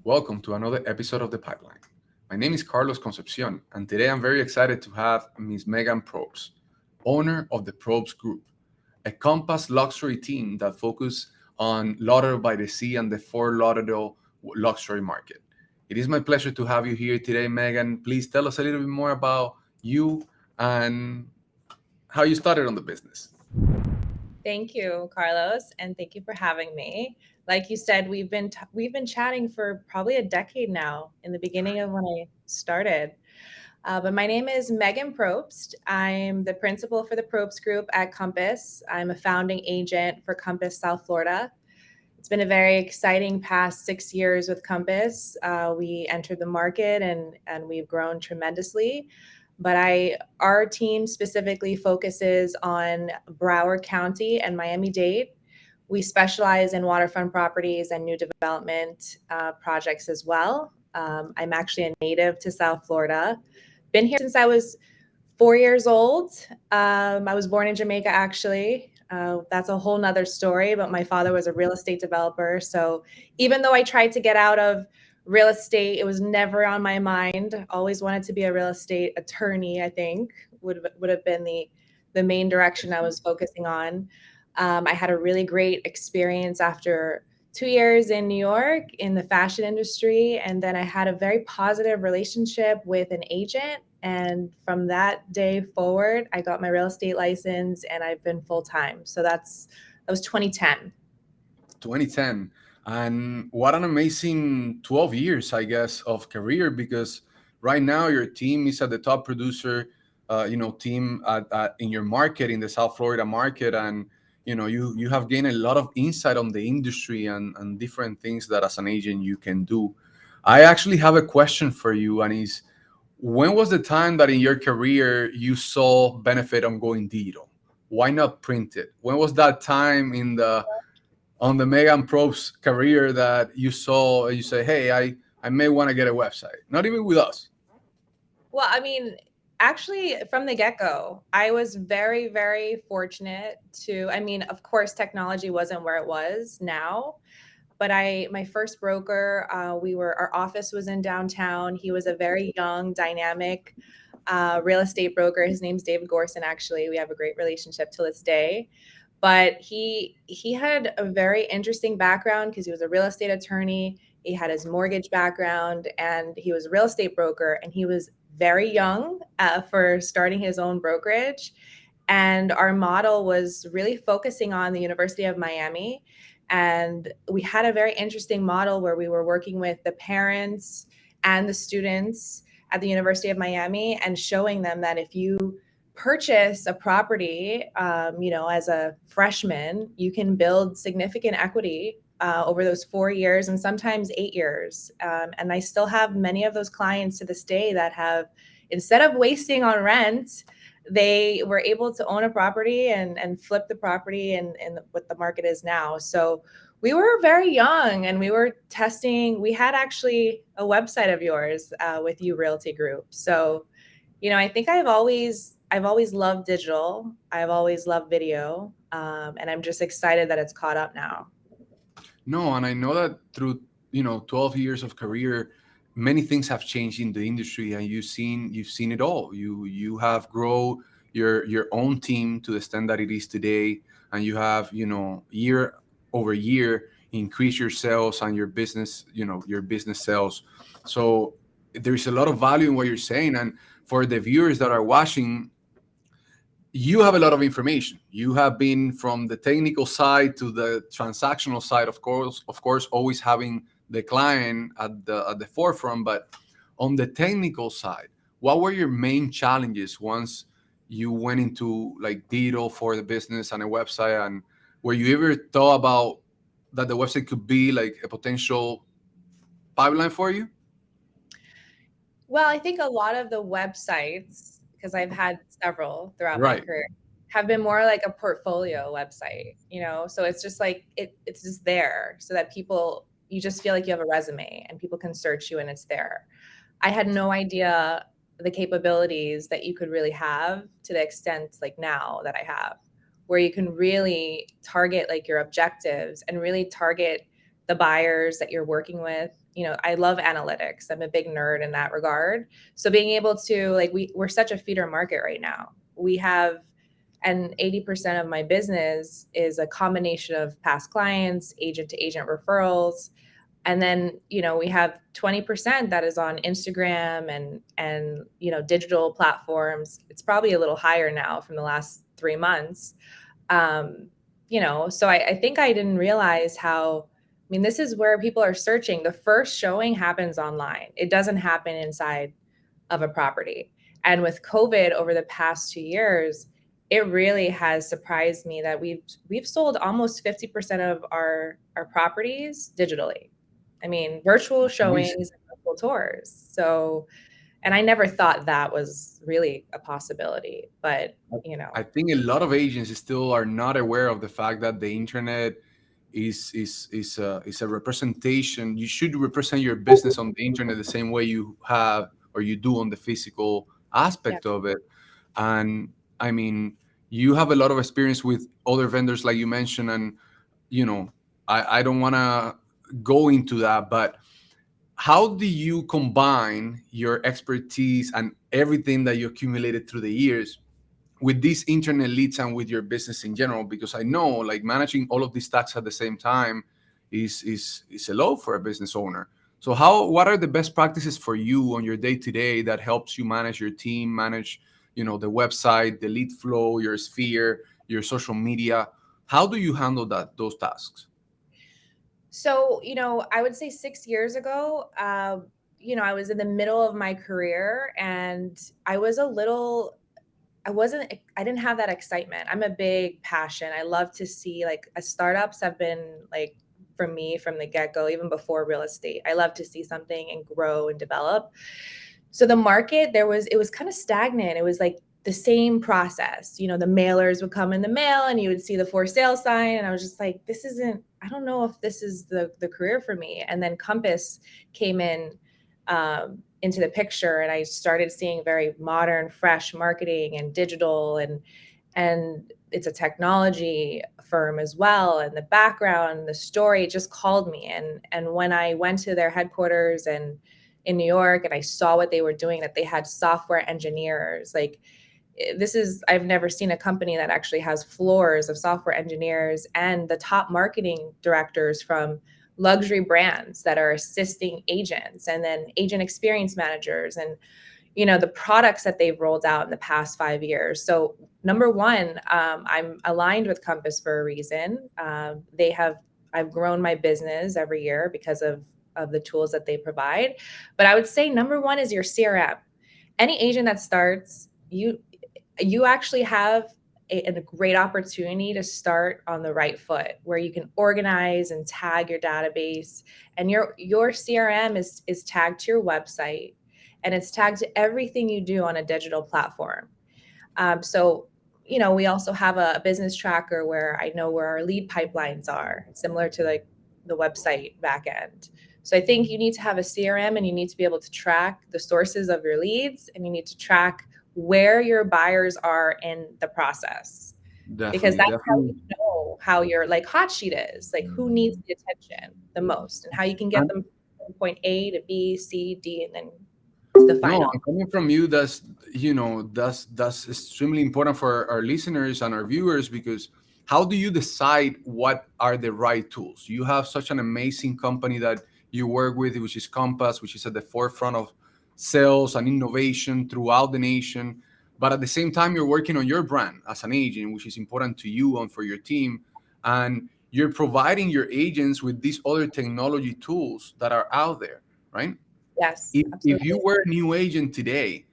Welcome to another episode of The Pipeline. My name is Carlos Concepcion, and today I'm very excited to have Ms. Megan Probst, owner of the Probst Group, a compass luxury team that focus on Lauderdale by the Sea and the Fort Lauderdale luxury market. It is my pleasure to have you here today, Megan. Please tell us a little bit more about you and how you started on the business. Thank you, Carlos, and thank you for having me. Like you said, we've been chatting for probably a decade now. In the beginning of when I started, but my name is Megan Probst. I'm the principal for the Probst Group at Compass. I'm a founding agent for Compass South Florida. It's been a very exciting past 6 years with Compass. We entered the market and we've grown tremendously. But our team specifically focuses on Broward County and Miami-Dade. We specialize in waterfront properties and new development projects as well. I'm actually a native to South Florida. Been here since I was 4 years old. I was born in Jamaica, actually. That's a whole nother story, but my father was a real estate developer. So even though I tried to get out of real estate, it was never on my mind. Always wanted to be a real estate attorney, I think, would have been the main direction I was focusing on. I had a really great experience after 2 years in New York in the fashion industry. And then I had a very positive relationship with an agent. And from that day forward, I got my real estate license and I've been full time. So that was 2010. 2010. And what an amazing 12 years, I guess, of career, because right now your team is at the top producer, team in your market, in the South Florida market. And, you have gained a lot of insight on the industry and different things that as an agent you can do. I actually have a question for you, and is when was the time that in your career you saw benefit on going digital? Why not print it? When was that time in the on the Megan Probst career that you saw and you say, hey, I may want to get a website? Not even with us. Well, I mean, actually, from the get go, I was very, very fortunate I mean, of course, technology wasn't where it was now, but my first broker, our office was in downtown. He was a very young, dynamic real estate broker. His name's David Gorson, actually. We have a great relationship to this day. But he had a very interesting background because he was a real estate attorney. He had his mortgage background and he was a real estate broker, and he was very young for starting his own brokerage. And our model was really focusing on the University of Miami. And we had a very interesting model where we were working with the parents and the students at the University of Miami and showing them that if you purchase a property, as a freshman, you can build significant equity over those 4 years and sometimes 8 years. And I still have many of those clients to this day that have, instead of wasting on rent, they were able to own a property and flip the property and what the market is now. So we were very young and we were testing. We had actually a website of yours with You Realty Group. So, I think I've always loved digital. I've always loved video. And I'm just excited that it's caught up now. No, and I know that through 12 years of career, many things have changed in the industry, and you've seen it all. You have grown your own team to the extent that it is today, and you have year over year increase your sales and your business sales. So there's a lot of value in what you're saying, and for the viewers that are watching, you have a lot of information. You have been from the technical side to the transactional side, of course, always having the client at the forefront. But on the technical side, what were your main challenges once you went into like digital for the business and a website? And were you ever thought about that the website could be like a potential pipeline for you? Well, I think a lot of the websites, because I've had several throughout my Right. career, have been more like a portfolio website. So it's just like it's just there so that you just feel like you have a resume and people can search you and it's there. I had no idea the capabilities that you could really have to the extent like now that I have, where you can really target like your objectives and really target the buyers that you're working with. I love analytics. I'm a big nerd in that regard. So being able to, like, we're such a feeder market right now. We have, and 80% of my business is a combination of past clients, agent to agent referrals. And then, we have 20% that is on Instagram and digital platforms. It's probably a little higher now from the last 3 months. So I think I didn't realize how, this is where people are searching. The first showing happens online. It doesn't happen inside of a property. And with COVID over the past 2 years, it really has surprised me that we've sold almost 50% of our properties digitally. Virtual showings Amazing. and virtual tours. So, and I never thought that was really a possibility, but I think a lot of agents still are not aware of the fact that the internet is a representation. You should represent your business on the internet the same way you have or you do on the physical yeah. aspect of it. And I mean, you have a lot of experience with other vendors, like you mentioned, and I don't want to go into that, but how do you combine your expertise and everything that you accumulated through the years with these internet leads and with your business in general? Because I know, like, managing all of these tasks at the same time is a lot for a business owner. So what are the best practices for you on your day to day that helps you manage your team, manage the website, the lead flow, your sphere, your social media? How do you handle those tasks? So, I would say 6 years ago, I was in the middle of my career and I didn't have that excitement. I'm a big passion. I love to see, like, startups have been, like, for me from the get-go, even before real estate. I love to see something and grow and develop. So the market, it was kind of stagnant. It was like the same process. The mailers would come in the mail and you would see the for sale sign. And I was just like, I don't know if this is the career for me. And then Compass came into the picture, and I started seeing very modern, fresh marketing and digital, and it's a technology firm as well. And the background, the story just called me. And when I went to their headquarters and in New York, and I saw what they were doing, that they had software engineers, like, I've never seen a company that actually has floors of software engineers and the top marketing directors from luxury brands that are assisting agents, and then agent experience managers, and the products that they've rolled out in the past 5 years. So number one, I'm aligned with Compass for a reason. I've grown my business every year because of the tools that they provide. But I would say number one is your CRM. Any agent that starts, you actually have a great opportunity to start on the right foot, where you can organize and tag your database, and your CRM is tagged to your website, and it's tagged to everything you do on a digital platform. So, we also have a business tracker where I know where our lead pipelines are, similar to, like, the website backend. So I think you need to have a CRM, and you need to be able to track the sources of your leads, and you need to track where your buyers are in the process, because Definitely, that's how definitely. you know how your, like, hot sheet is, like, who needs the attention the most, and how you can get And them from point A to B, C, D, and then to the no, final. and coming from you, that's extremely important for our listeners and our viewers, because how do you decide what are the right tools? You have such an amazing company that you work with, which is Compass, which is at the forefront of sales and innovation throughout the nation. But at the same time, you're working on your brand as an agent, which is important to you and for your team. And you're providing your agents with these other technology tools that are out there, right? Yes, If you absolutely. were a new agent today,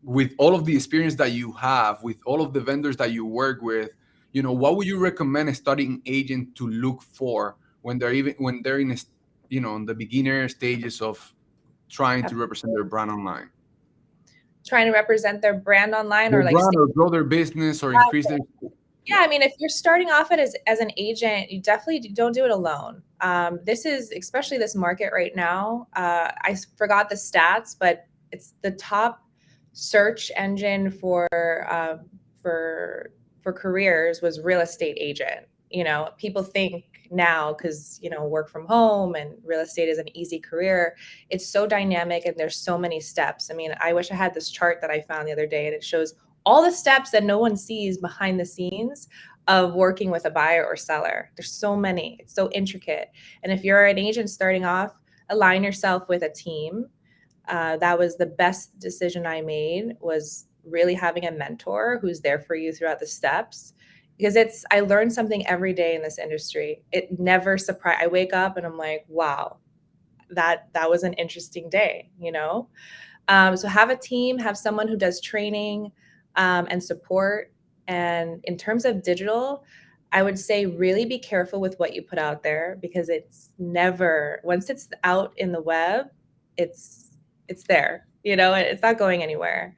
with all of the experience that you have, with all of the vendors that you work with, what would you recommend a starting agent to look for when they're in the beginner stages of trying to represent their brand online, Trying to represent their brand online, their or, like, brand, or grow their business or increase their. yeah, Yeah, if you're starting off it as an agent, you definitely don't do it alone. This is, especially this market right now. I forgot the stats, but it's the top search engine for for careers was real estate agent. People think now, because, work from home and real estate is an easy career. It's so dynamic and there's so many steps. I mean, I wish I had this chart that I found the other day, and it shows all the steps that no one sees behind the scenes of working with a buyer or seller. There's so many. It's so intricate. And if you're an agent starting off, align yourself with a team. That was the best decision I made, was really having a mentor who's there for you throughout the steps, because I learned something every day in this industry. It never surprised. I wake up and I'm like, wow, that was an interesting day, So have a team, have someone who does training and support. And in terms of digital, I would say really be careful with what you put out there, because once it's out in the web, it's there, it's not going anywhere.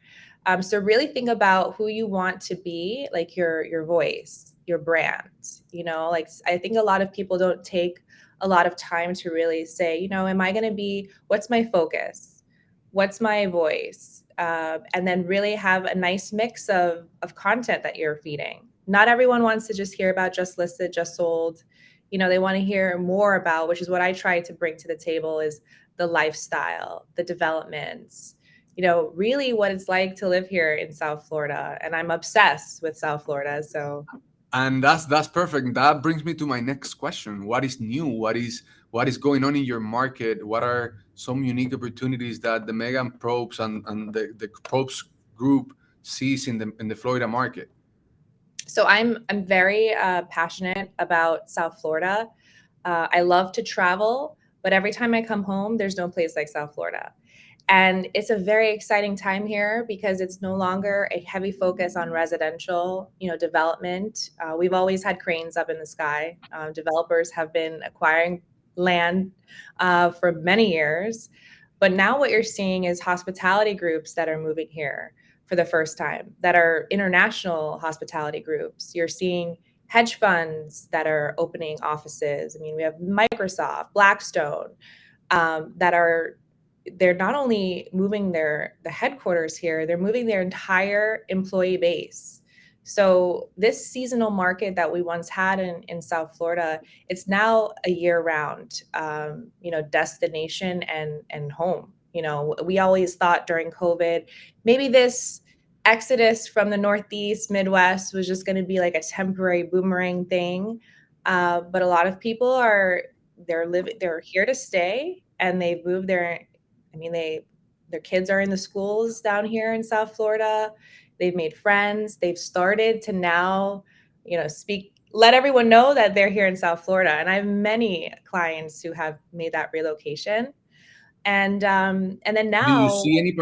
So really think about who you want to be, like your voice, your brand, like I think a lot of people don't take a lot of time to really say, am I going to be, what's my focus? What's my voice? And then really have a nice mix of content that you're feeding. Not everyone wants to just hear about just listed, just sold. They want to hear more about, which is what I try to bring to the table, is the lifestyle, the developments, really what it's like to live here in South Florida. And I'm obsessed with South Florida. So. And that's perfect. That brings me to my next question. What is new? What is going on in your market? What are some unique opportunities that the Megan Probst and the Probst Group sees in the Florida market? So I'm very passionate about South Florida. I love to travel, but every time I come home, there's no place like South Florida. And it's a very exciting time here, because it's no longer a heavy focus on residential, development. We've always had cranes up in the sky. Developers have been acquiring land for many years. But now what you're seeing is hospitality groups that are moving here for the first time, that are international hospitality groups. You're seeing hedge funds that are opening offices. I mean, we have Microsoft, Blackstone, they're not only moving the headquarters here, they're moving their entire employee base. So this seasonal market that we once had in South Florida, it's now a year-round, destination and home. We always thought during COVID, maybe this exodus from the Northeast, Midwest was just going to be like a temporary boomerang thing. But a lot of people they're here to stay, and they've moved there. I mean, their kids are in the schools down here in South Florida. They've made friends. They've started to now, let everyone know that they're here in South Florida. And I have many clients who have made that relocation. And then now, do you see any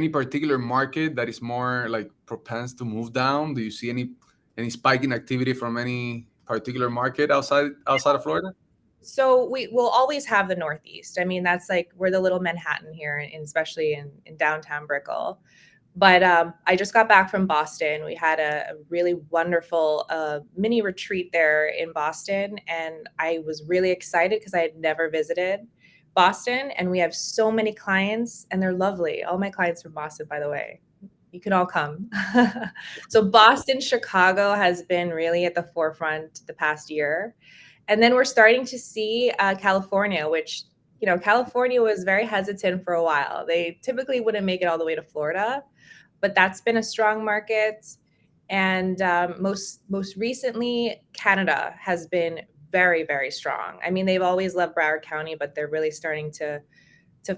particular market that is more like propense to move down? Do you see any spike in activity from any particular market outside of Florida? So we will always have the Northeast. I mean, that's like, we're the little Manhattan here, especially in downtown Brickell. But I just got back from Boston. We had a really wonderful mini retreat there in Boston. And I was really excited because I had never visited Boston. And we have so many clients, and they're lovely. All my clients from Boston, by the way. You can all come. So Boston, Chicago has been really at the forefront the past year. And then we're starting to see California, which, California was very hesitant for a while. They typically wouldn't make it all the way to Florida, but that's been a strong market. And most recently, Canada has been very, very strong. I mean, they've always loved Broward County, but they're really starting to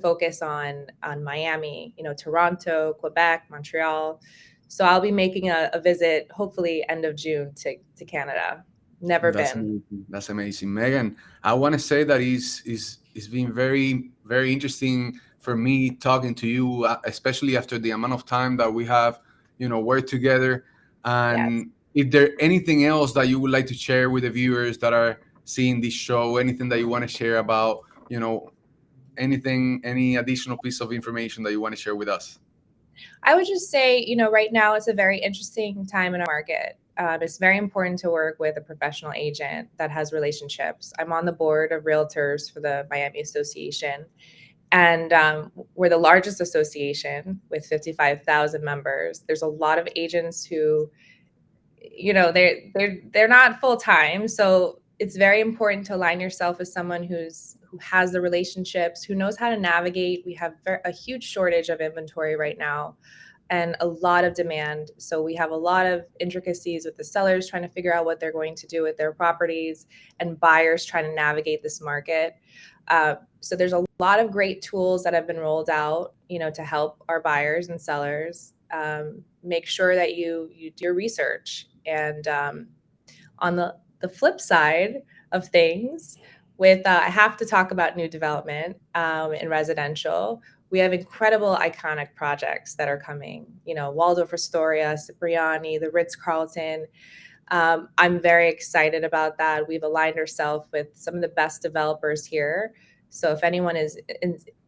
focus on Miami, Toronto, Quebec, Montreal. So I'll be making a visit, hopefully end of June, to Canada. Never been. Amazing. That's amazing, Megan. I want to say that it's been very, very interesting for me talking to you, especially after the amount of time that we have, worked together. And if there anything else that you would like to share with the viewers that are seeing this show, anything that you want to share about, any additional piece of information that you want to share with us? I would just say, right now it's a very interesting time in our market. It's very important to work with a professional agent that has relationships. I'm on the board of realtors for the Miami Association, and we're the largest association with 55,000 members. There's a lot of agents who, they're not full time, so it's very important to align yourself with someone who has the relationships, who knows how to navigate. We have a huge shortage of inventory right now and a lot of demand. So we have a lot of intricacies with the sellers trying to figure out what they're going to do with their properties, and buyers trying to navigate this market. So there's a lot of great tools that have been rolled out, to help our buyers and sellers. Make sure that you do your research. And on the flip side of things, I have to talk about new development in residential. We have incredible iconic projects that are coming, Waldorf Astoria, Cipriani, the Ritz-Carlton. I'm very excited about that. We've aligned ourselves with some of the best developers here. So if anyone is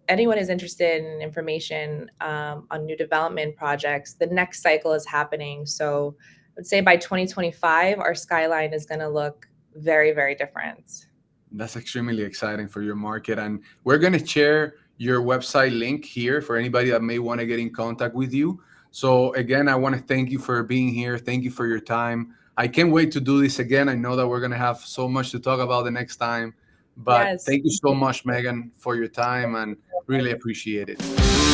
interested in information on new development projects, the next cycle is happening. So I would say by 2025, our skyline is going to look very, very different. That's extremely exciting for your market. And we're going to share your website link here for anybody that may want to get in contact with you. So again, I want to thank you for being here. Thank you for your time. I can't wait to do this again. I know that we're going to have so much to talk about the next time. But Yes. thank you so much, Megan, for your time, and really appreciate it.